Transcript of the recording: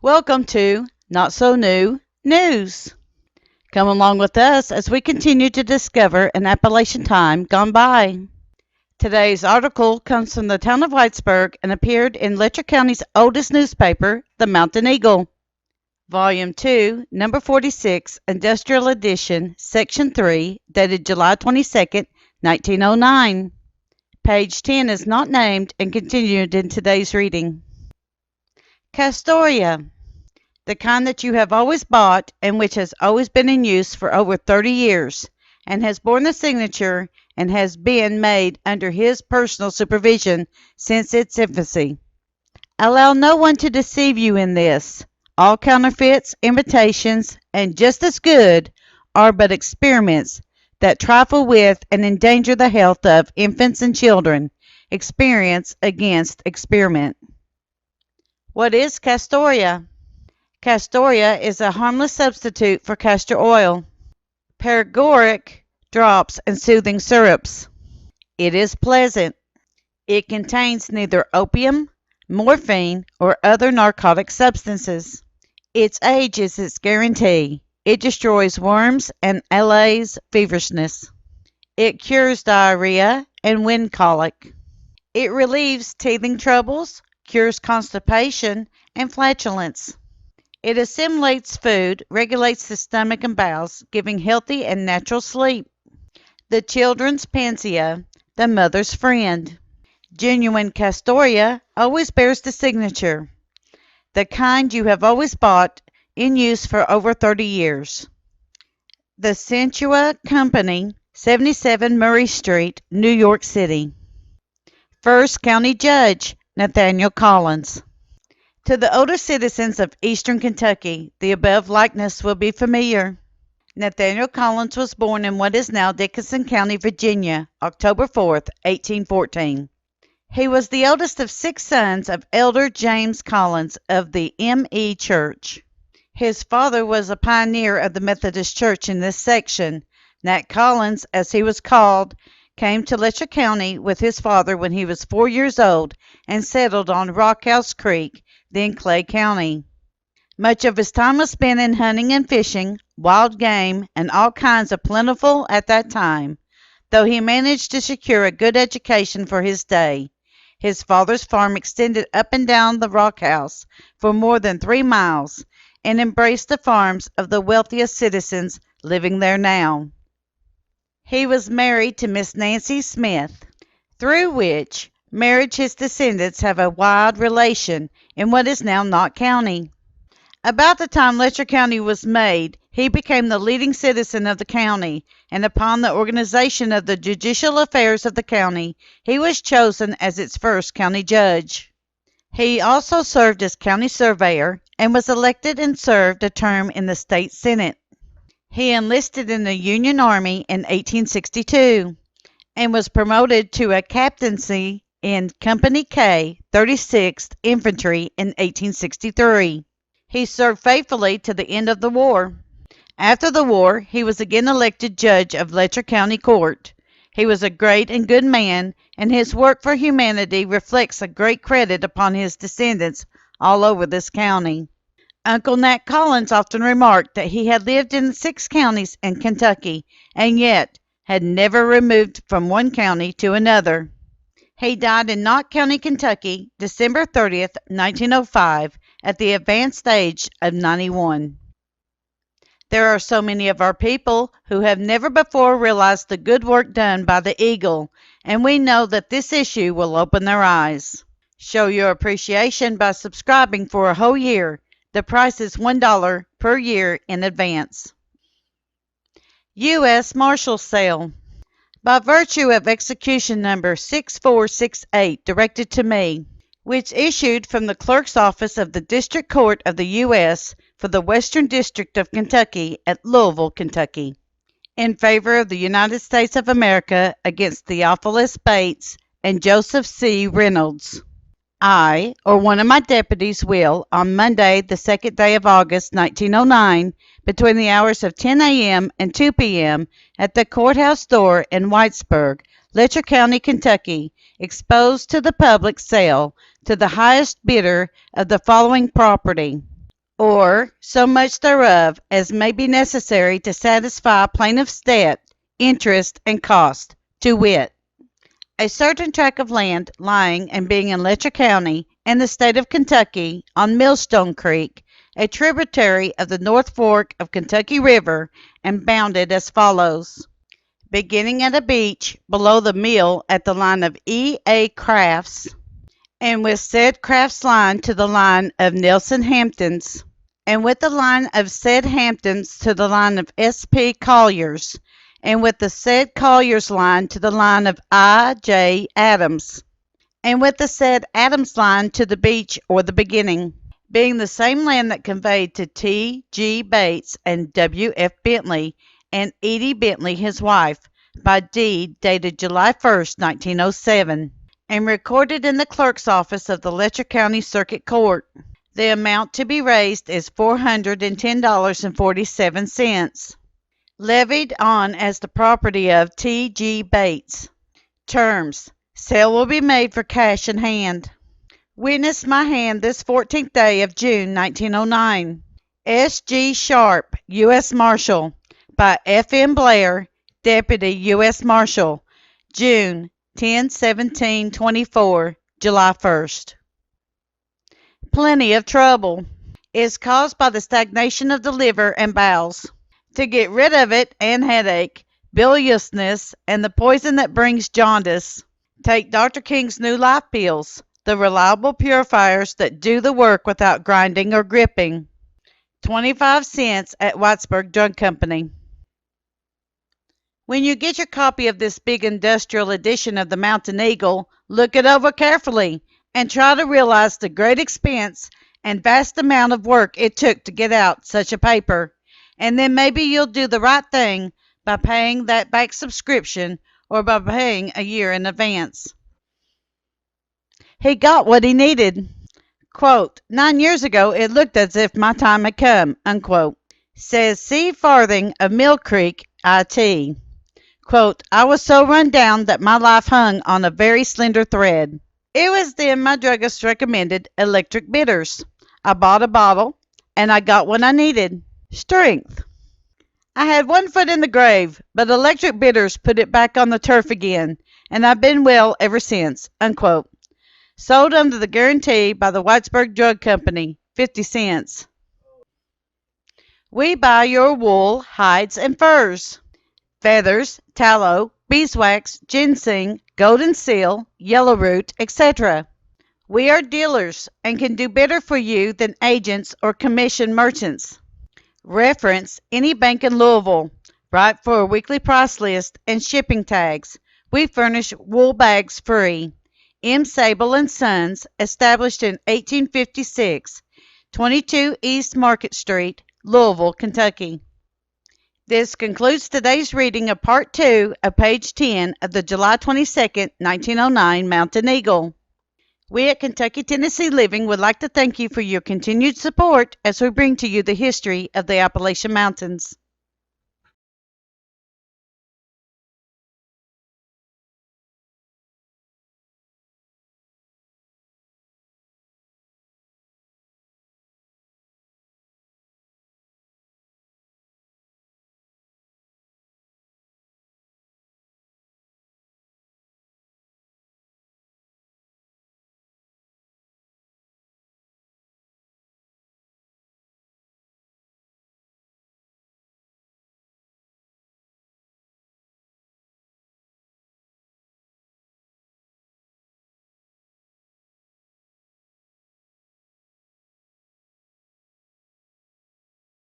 Welcome to Not So New News. Come along with us as we continue to discover an Appalachian time gone by. Today's article comes from the town of Whitesburg and appeared in Letcher County's oldest newspaper, the Mountain Eagle. Volume 2, Number 46, Industrial Edition, Section 3, dated July 22nd, 1909. Page 10 is not named and continued in today's reading. Castoria, the kind that you have always bought and which has always been in use for over 30 years, and has borne the signature and has been made under his personal supervision since its infancy. Allow no one to deceive you in this. All counterfeits, imitations, and just as good, are but experiments that trifle with and endanger the health of infants and children. Experience against experiment. What is Castoria? Castoria is a harmless substitute for castor oil, paregoric drops, and soothing syrups. It is pleasant. It contains neither opium, morphine, or other narcotic substances. Its age is its guarantee. It destroys worms and allays feverishness. It cures diarrhea and wind colic. It relieves teething troubles, cures constipation and flatulence. It assimilates food, regulates the stomach and bowels, giving healthy and natural sleep. The children's panacea, the mother's friend. Genuine Castoria always bears the signature, the kind you have always bought, in use for over 30 years. The Centua Company, 77 Murray Street, New York City. First County Judge, Nathaniel Collins. To the older citizens of eastern Kentucky, the above likeness will be familiar. Nathaniel Collins was born in what is now Dickinson County, Virginia, October 4th, 1814. He was the eldest of 6 sons of Elder James Collins of the M.E. Church. His father was a pioneer of the Methodist Church in this section. Nat Collins, as he was called, came to Letcher County with his father when he was 4 years old and settled on Rockhouse Creek, then Clay County. Much of his time was spent in hunting and fishing, wild game, and all kinds of plentiful at that time, though he managed to secure a good education for his day. His father's farm extended up and down the rock house for more than 3 miles and embraced the farms of the wealthiest citizens living there now. He was married to Miss Nancy Smith, through which marriage his descendants have a wide relation in what is now Knott County. About the time Letcher County was made, he became the leading citizen of the county, and upon the organization of the judicial affairs of the county, he was chosen as its first county judge. He also served as county surveyor and was elected and served a term in the state senate. He enlisted in the Union Army in 1862 and was promoted to a captaincy in Company K, 36th Infantry in 1863. He served faithfully to the end of the war. After the war, he was again elected judge of Letcher County Court. He was a great and good man, and his work for humanity reflects a great credit upon his descendants all over this county. Uncle Nat Collins often remarked that he had lived in 6 counties in Kentucky, and yet had never removed from one county to another. He died in Knott County, Kentucky, December 30th, 1905, at the advanced age of 91. There are so many of our people who have never before realized the good work done by the Eagle, and we know that this issue will open their eyes. Show your appreciation by subscribing for a whole year. The price is $1 per year in advance. U.S. Marshal Sale. By virtue of Execution Number 6468 directed to me, which issued from the Clerk's Office of the District Court of the U.S. for the Western District of Kentucky at Louisville, Kentucky, in favor of the United States of America against Theophilus Bates and Joseph C. Reynolds. I, or one of my deputies, will, on Monday, the 2nd day of August, 1909, between the hours of 10 a.m. and 2 p.m., at the courthouse door in Whitesburg, Letcher County, Kentucky, expose to the public sale, to the highest bidder, of the following property: or so much thereof as may be necessary to satisfy plaintiff's debt, interest, and cost, to wit, a certain tract of land lying and being in Letcher County in the state of Kentucky on Millstone Creek, a tributary of the North Fork of Kentucky River, and bounded as follows: beginning at a beach below the mill at the line of E.A. Crafts, and with said Crafts line to the line of Nelson Hamptons, and with the line of said Hamptons to the line of S.P. Collier's, and with the said Collier's line to the line of I.J. Adams, and with the said Adams line to the beach or the beginning, being the same land that conveyed to T.G. Bates and W.F. Bentley and Edie Bentley, his wife, by deed dated July 1st, 1907, and recorded in the clerk's office of the Letcher County Circuit Court. The amount to be raised is $410.47, levied on as the property of T.G. Bates. Terms: sale will be made for cash in hand. Witness my hand this 14th day of June, 1909. S.G. Sharp, U.S. Marshal, by F.M. Blair, Deputy U.S. Marshal, June 10/17/24, July 1st. Plenty of trouble is caused by the stagnation of the liver and bowels. To get rid of it and headache, biliousness, and the poison that brings jaundice, take Dr. King's New Life Pills, the reliable purifiers that do the work without grinding or gripping. 25 cents at Whitesburg Drug Company. When you get your copy of this big industrial edition of the Mountain Eagle, look it over carefully and try to realize the great expense and vast amount of work it took to get out such a paper, and then maybe you'll do the right thing by paying that back subscription or by paying a year in advance. He got what he needed. Quote, 9 years ago it looked as if my time had come, unquote, says C. Farthing of Mill Creek, IT. Quote, I was so run down that my life hung on a very slender thread. It was then my druggist recommended electric bitters. I bought a bottle, and I got what I needed, strength. I had one foot in the grave, but electric bitters put it back on the turf again, and I've been well ever since, unquote. Sold under the guarantee by the Whitesburg Drug Company, 50 cents. We buy your wool, hides, and furs, feathers, tallow, beeswax, ginseng, golden seal, yellow root, etc. We are dealers and can do better for you than agents or commission merchants. Reference any bank in Louisville. Write for a weekly price list and shipping tags. We furnish wool bags free. M. Sable and Sons, established in 1856, 22 East Market Street, Louisville, Kentucky. This concludes today's reading of Part 2 of page 10 of the July 22nd, 1909 Mountain Eagle. We at Kentucky Tennessee Living would like to thank you for your continued support as we bring to you the history of the Appalachian Mountains.